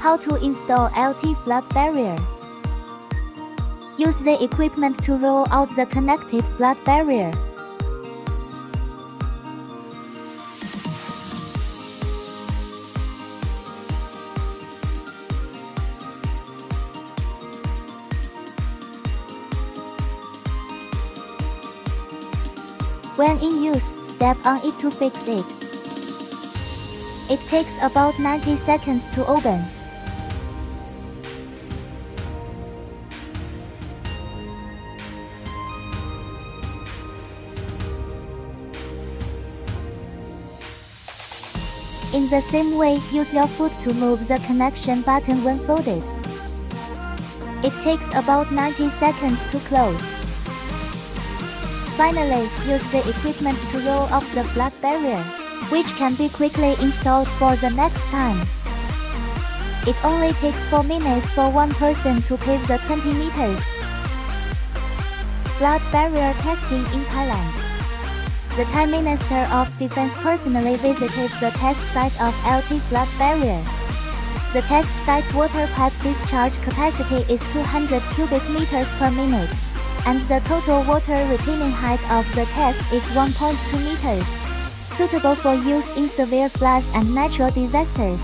How to install LT flood barrier. Use the equipment to roll out the connected flood barrier. When in use, step on it to fix it. It takes about 90 seconds to open. In the same way, use your foot to move the connection button when folded. It takes about 90 seconds to close. Finally, use the equipment to roll off the flood barrier, which can be quickly installed for the next time. It only takes 4 minutes for one person to pave the 20 meters. Flood barrier testing in Thailand. The Thai Minister of Defense personally visited the test site of LT flood barrier. The test site water pipe discharge capacity is 200 cubic meters per minute, and the total water retaining height of the test is 1.2 meters, suitable for use in severe floods and natural disasters.